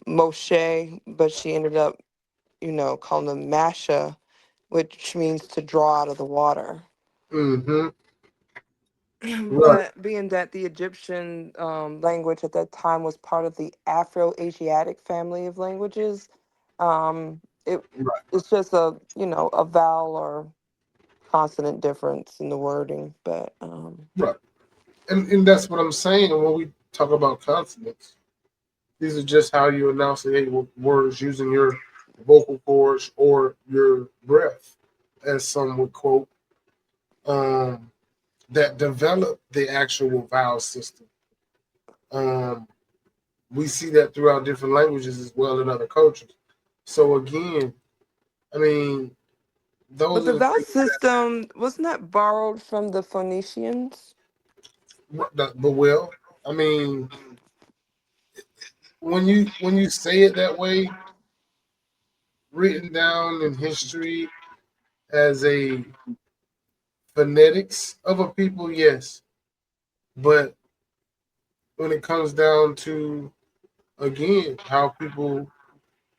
Moshe, but she ended up, calling him Masha, which means to draw out of the water. mm-hmm. Right, But being that the Egyptian language at that time was part of the Afro-Asiatic family of languages, um, it right, it's just a vowel or consonant difference in the wording. But right. And that's what I'm saying when we talk about consonants. These are just how you enunciate words using your vocal cords or your breath, as some would quote, um, that develop the actual vowel system. Um, we see that throughout different languages as well in other cultures. So again, I mean, but those the are the vowel things system wasn't that borrowed from the Phoenicians? but well, I mean, when you say it that way, written down in history as a phonetics of a people, yes. But when it comes down to, again, how people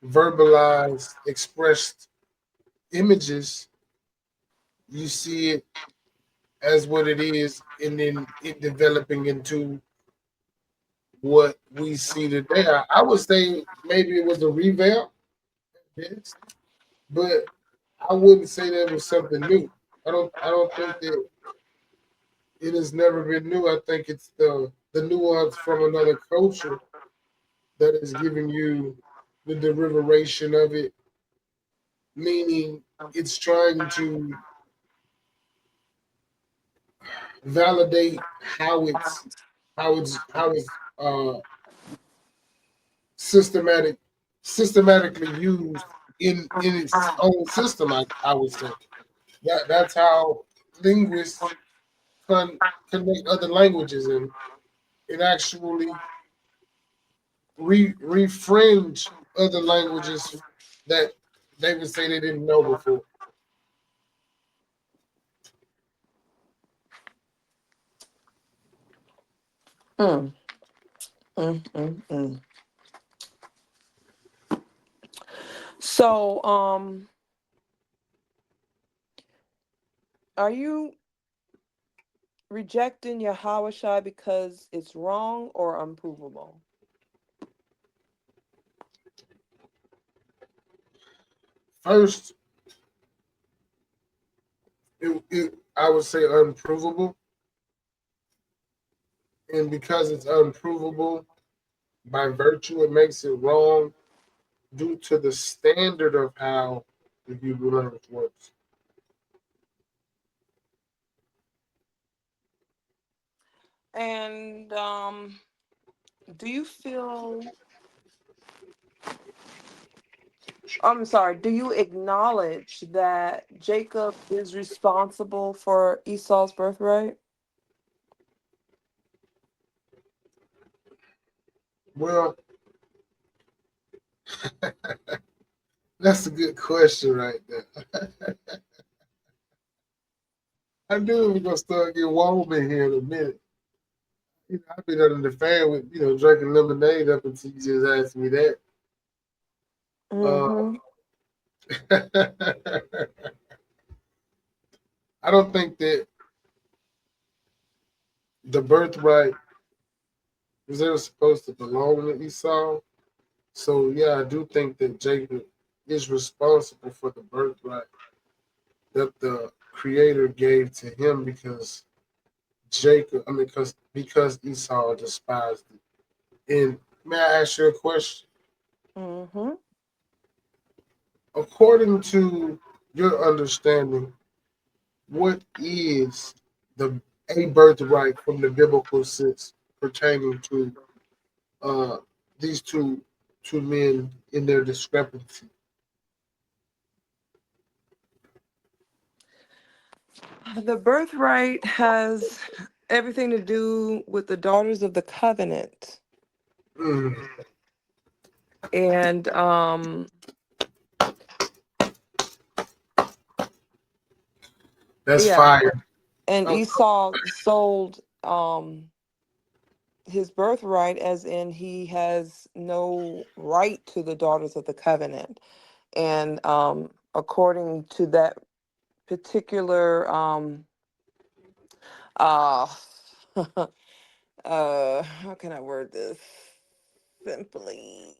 verbalize, expressed images, you see it as what it is, and then it developing into what we see today. I would say maybe it was a revamp, yes, but I wouldn't say that was something new. I don't think that it has never been new. I think it's the nuance from another culture that is giving you the derivative of it, meaning it's trying to validate how it's systematic systematically used in its own system. I would say that's how linguists connect other languages and actually refringe other languages that they would say they didn't know before. Mm, mm. So, are you rejecting Yahweh Shai because it's wrong or unprovable? First, I would say unprovable, and because it's unprovable, by virtue, it makes it wrong due to the standard of how the Hebrew language works. And do you feel I'm sorry, do you acknowledge that Jacob is responsible for Esau's birthright? Well, that's a good question right there. I knew we were gonna start getting warm in here in a minute. I've been under the fan with drinking lemonade up until you just asked me that. Uh, Mm-hmm. I don't think that the birthright was ever supposed to belong to Esau. So yeah, I do think that Jacob is responsible for the birthright that the Creator gave to him because because Esau despised it. And may I ask you a question? Mm-hmm. According to your understanding, what is the a birthright from the biblical sense pertaining to uh, these two men in their discrepancy? The birthright has everything to do with the daughters of the covenant. Mm, And that's yeah, fire. and Oh, Esau sold his birthright, as in he has no right to the daughters of the covenant. And according to that particular uh how can I word this simply?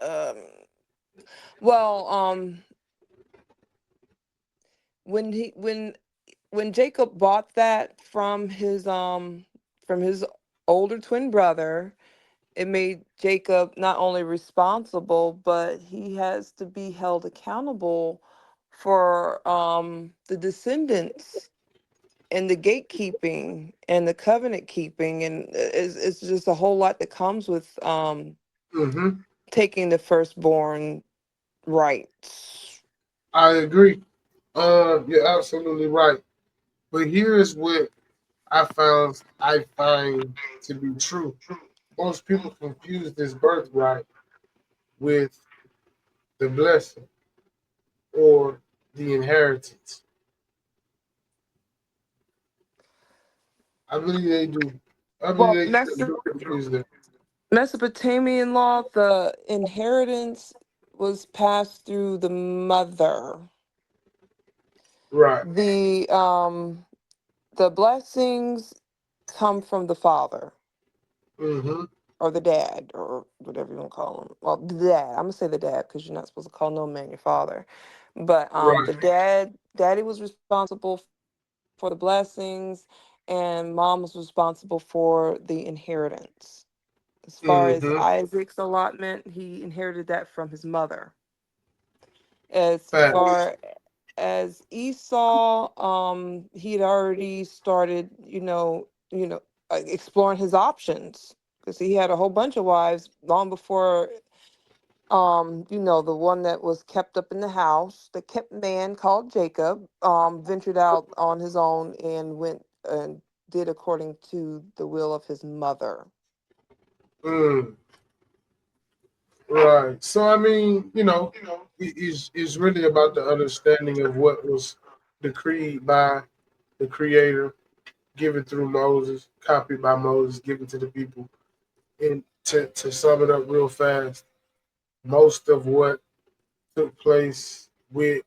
Um well, when he when Jacob bought that from his older twin brother, it made Jacob not only responsible, but he has to be held accountable for the descendants and the gatekeeping and the covenant keeping, and it's just a whole lot that comes with hmm. taking the firstborn rights. I agree. You're absolutely right. But here is what I find to be true. Most people confuse this birthright with the blessing or the inheritance. I believe they do. I believe Well, they do confuse them. Mesopotamian law, the inheritance was passed through the mother. Right. The blessings come from the father Mm-hmm. or the dad or whatever you want to call him. Well, the dad. I'm gonna say the dad because you're not supposed to call no man your father. But Right. the daddy was responsible for the blessings, and mom was responsible for the inheritance. As far as Mm-hmm. Isaac's allotment, he inherited that from his mother. As Facts. far as Esau, he'd already started, exploring his options because he had a whole bunch of wives long before, the one that was kept up in the house, the kept man called Jacob, ventured out on his own and went and did according to the will of his mother. Mm. Right. So I mean, it's really about the understanding of what was decreed by the Creator, given through Moses, copied by Moses, given to the people. And to sum it up real fast, most of what took place with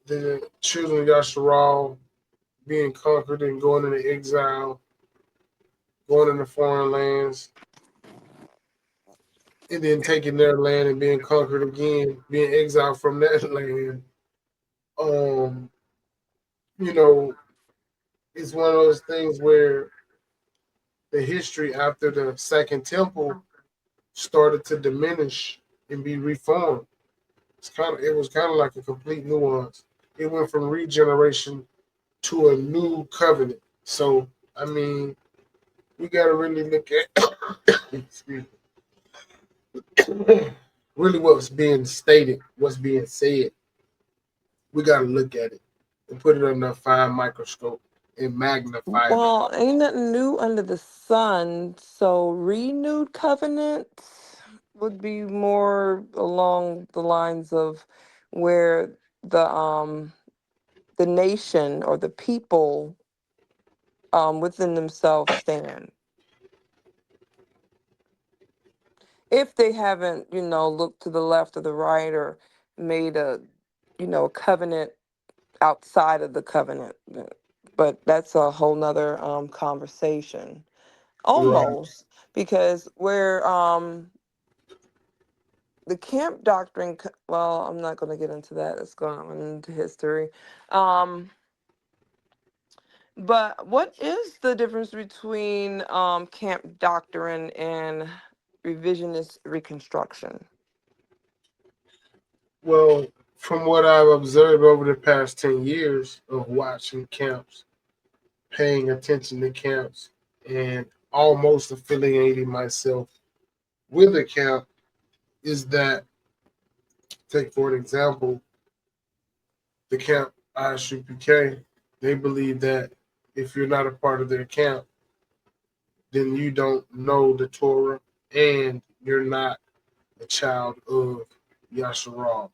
the children of Yasharal being conquered and going into exile, going into foreign lands, and then taking their land and being conquered again, being exiled from that land. Um, you know, it's one of those things where the history after the second temple started to diminish and be reformed. It was kind of like a complete nuance. It went from regeneration to a new covenant. So I mean, we got to really look at excuse me, really what's being stated, what's being said. We got to look at it and put it under a fine microscope and magnify it. Well, ain't nothing new under the sun. So renewed covenants would be more along the lines of where the nation or the people within themselves stand. If they haven't, looked to the left or the right or made a covenant outside of the covenant. But that's a whole nother conversation. Right. Almost, because where the camp doctrine, well, I'm not going to get into that. It's going into history. Um, but what is the difference between camp doctrine and revisionist reconstruction? Well, from what I've observed over the past 10 years of watching camps, paying attention to camps, and almost affiliating myself with a camp, is that, take for an example, the camp ISUPK, they believe that if you're not a part of their camp, then you don't know the Torah and you're not a child of Yasharal.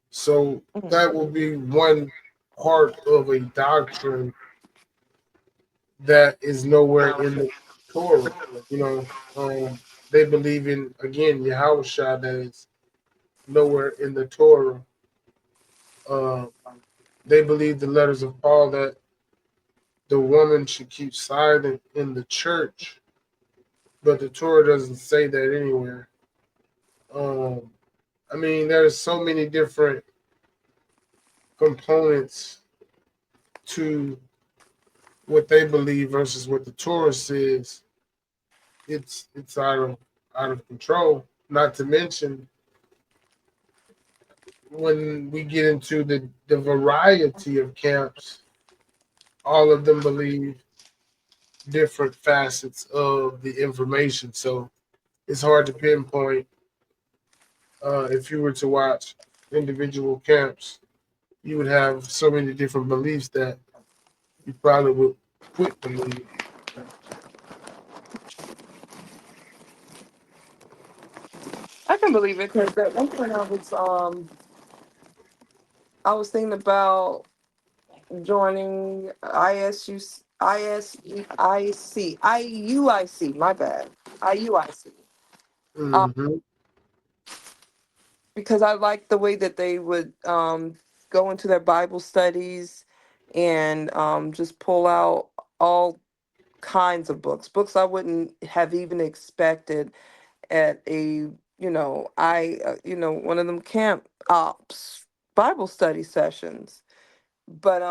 So Mhm. that will be one part of a doctrine that is nowhere in the Torah. You know, they believe in, again, Yahushua, that is nowhere in the Torah. Uh, they believe the letters of Paul that the woman should keep silent in the church, but the Torah doesn't say that anywhere. Um, I mean, there's so many different components to what they believe versus what the Torah says. It's out of control. Not to mention when we get into the variety of camps, all of them believe different facets of the information. So it's hard to pinpoint. If you were to watch individual camps, you would have so many different beliefs that you probably would quit believing. I can believe it because at one point I was thinking about joining IUIC, my bad, IUIC. Um, Mm-hmm. because I like the way that they would go into their Bible studies and just pull out all kinds of books I wouldn't have even expected at a one of them camp ops Bible study sessions. But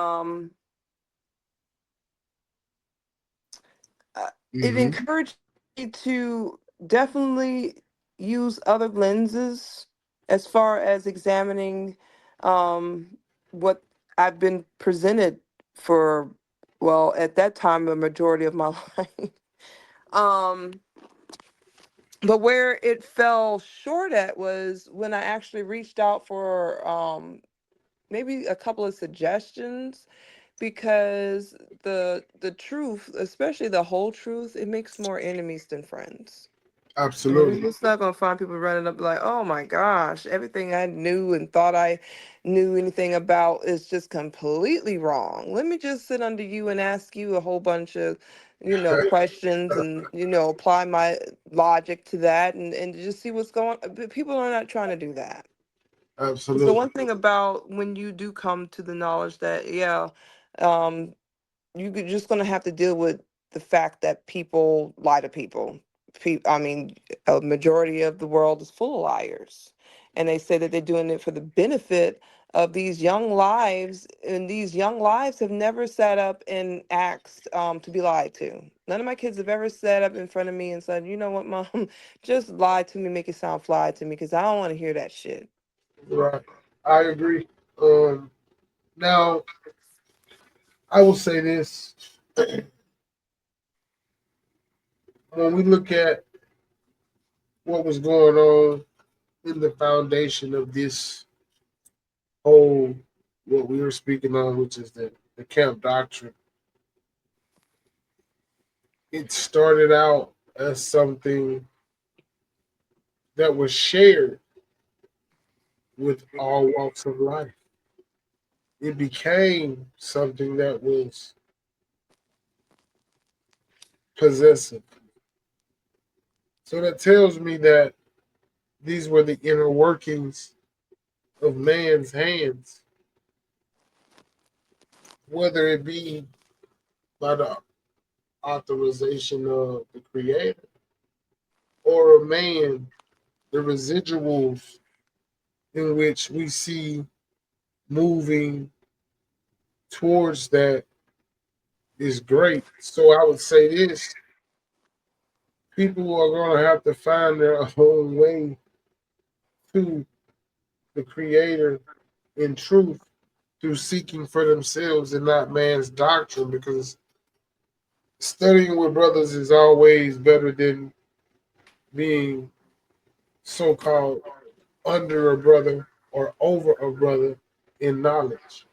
it Mm-hmm. encouraged me to definitely use other lenses as far as examining what I've been presented for, well, at that time, a majority of my life. um, but where it fell short at was when I actually reached out for maybe a couple of suggestions, because the truth, especially the whole truth, it makes more enemies than friends. And you're Absolutely. just not gonna find people running up like, oh my gosh, everything I knew and thought I knew anything about is just completely wrong. Let me just sit under you and ask you a whole bunch of, questions, and apply my logic to that, and just see what's going. But people are not trying to do that. So Absolutely. one thing about when you do come to the knowledge that, yeah, um, just going to have to deal with the fact that people lie to people. I mean, a majority of the world is full of liars, and they say that they're doing it for the benefit of these young lives, and these young lives have never sat up and asked to be lied to. None of my kids have ever sat up in front of me and said, "You know what, mom, just lie to me, make it sound fly to me, because I don't want to hear that shit." Right. I agree. Now, I will say this. When we look at what was going on in the foundation of this whole what we were speaking on, which is the camp doctrine. It started out as something that was shared with all walks of life. It became something that was possessive. So that tells me that these were the inner workings of man's hands, whether it be by the authorization of the creator or a man, the residuals in which we see moving towards that is great. So I would say this: people are going to have to find their own way to the creator in truth through seeking for themselves and not man's doctrine, because studying with brothers is always better than being so-called under a brother or over a brother in knowledge.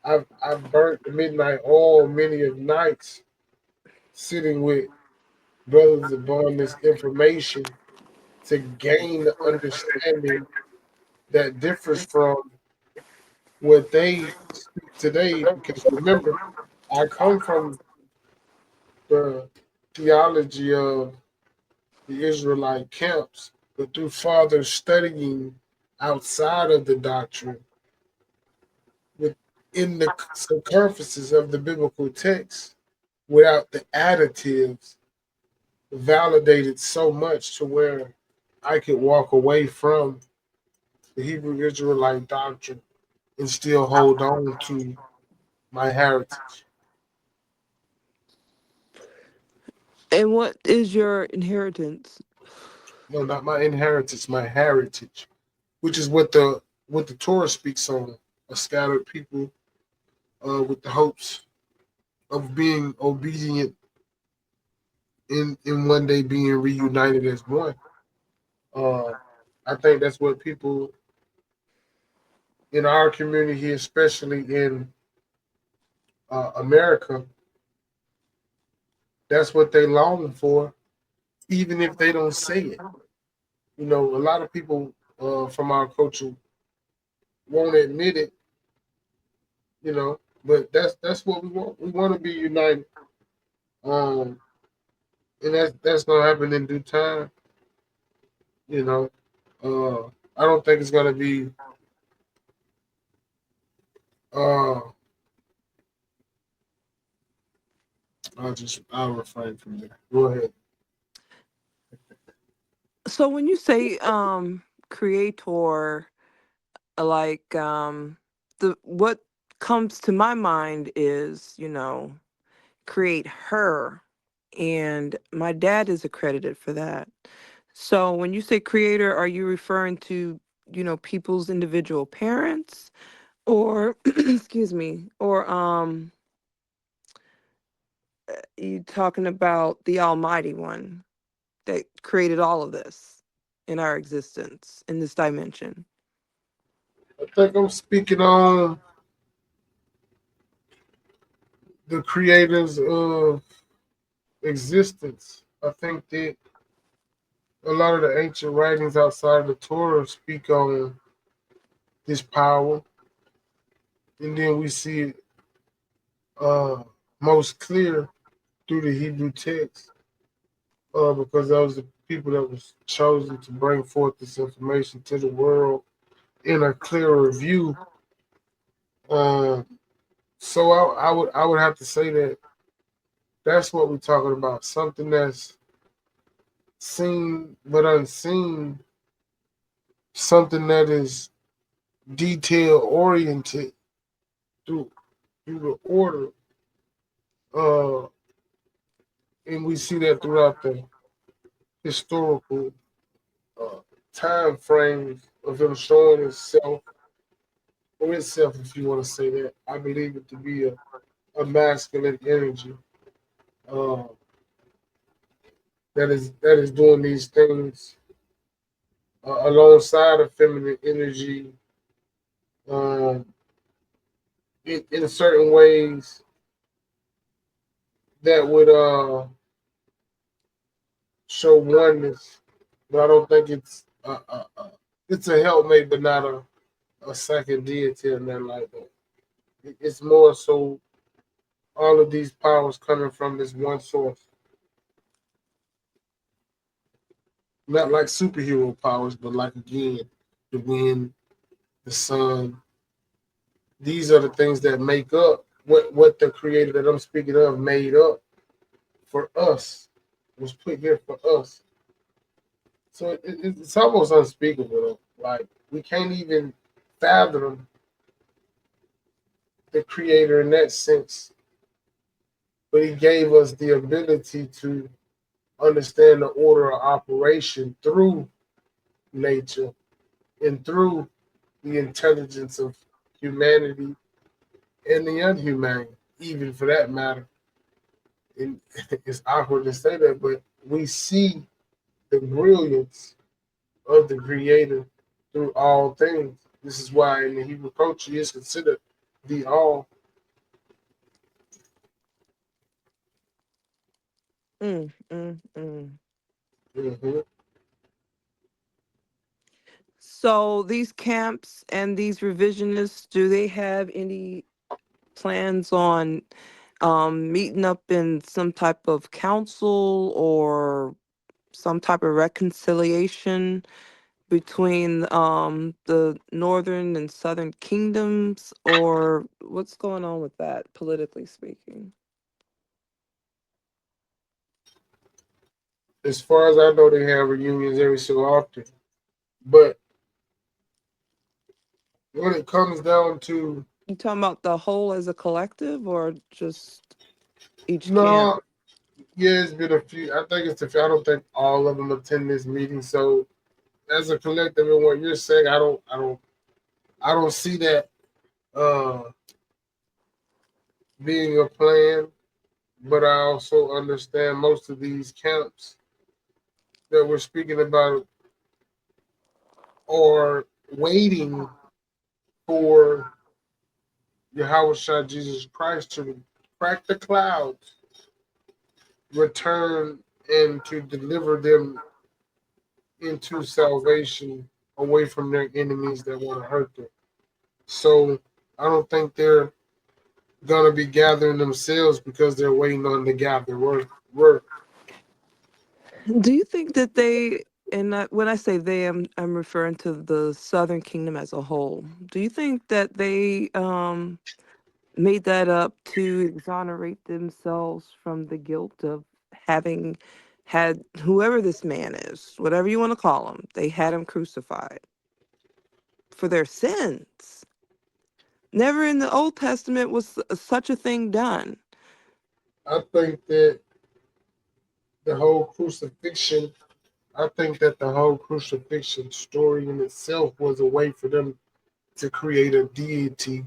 I've burnt the midnight oil many of nights sitting with brothers upon this information to gain the understanding that differs from what they speak today. Because remember, I come from the theology of the Israelite camps, but through further studying outside of the doctrine, within the circumferences of the biblical text, without the additives, validated so much to where I could walk away from the Hebrew Israelite doctrine and still hold on to my heritage. And what is your inheritance? No, not my inheritance, my heritage, which is what the Torah speaks on: a scattered people with the hopes of being obedient in one day being reunited as one. Uh, I think that's what people in our community, especially in America, that's what they long for, even if they don't say it. You know, a lot of people from our culture won't admit it. You know, but that's what we want. We want to be united, um, and that's gonna happen in due time. You know, I don't think it's gonna be. Uh, I'll refrain from there. Go ahead. So when you say creator, like the what comes to my mind is, create her, and my dad is accredited for that. So when you say creator, are you referring to, people's individual parents, or excuse me, or you talking about the almighty one that created all of this in our existence in this dimension? I think I'm speaking on the creators of existence. I think that a lot of the ancient writings outside of the Torah speak on this power, and then we see it uh, most clear through the Hebrew text, because those are the people that was chosen to bring forth this information to the world in a clearer view. Um, so I would have to say that that's what we're talking about. Something that's seen but unseen, something that is detail oriented through the order, uh, and we see that throughout the historical uh, time frames of him showing himself or itself, if you want to say that. I believe it to be a masculine energy uh, that is doing these things alongside of feminine energy, um, in certain ways that would show oneness. But I don't think it's a helpmate, but not a second deity or nothing like that. It's more so all of these powers coming from this one source, not like superhero powers, but like again, the wind, the sun. These are the things that make up what the creator that I'm speaking of made up for us, was put here for us. So it's almost unspeakable. Like we can't even fathom the creator in that sense, but he gave us the ability to understand the order of operation through nature and through the intelligence of humanity and the unhumane, even for that matter. And it's awkward to say that, but we see the brilliance of the Creator through all things. This is why in the Hebrew culture he is considered the all. Mm, mm, mm. Mm-hmm. So these camps and these revisionists, do they have any plans on meeting up in some type of council or some type of reconciliation between the northern and southern kingdoms, or what's going on with that politically speaking? As far as I know, they have reunions every so often. But when it comes down to, You talking about the whole as a collective or just each camp? no, yeah, it's been a few. I think it's a few. I don't think all of them attend this meeting. So as a collective, in what you're saying, I don't see that uh, being a plan. But I also understand most of these camps that we're speaking about are waiting for Yahweh Shah Jesus Christ to crack the clouds, return, and to deliver them into salvation away from their enemies that want to hurt them. So I don't think they're gonna be gathering themselves because they're waiting on the gather work. Do you think that they, and when I say they, I'm referring to the Southern Kingdom as a whole. Do you think that they made that up to exonerate themselves from the guilt of having had whoever this man is, whatever you want to call him, they had him crucified for their sins? Never in the Old Testament was such a thing done. I think that the whole crucifixion I think that the whole crucifixion story in itself was a way for them to create a deity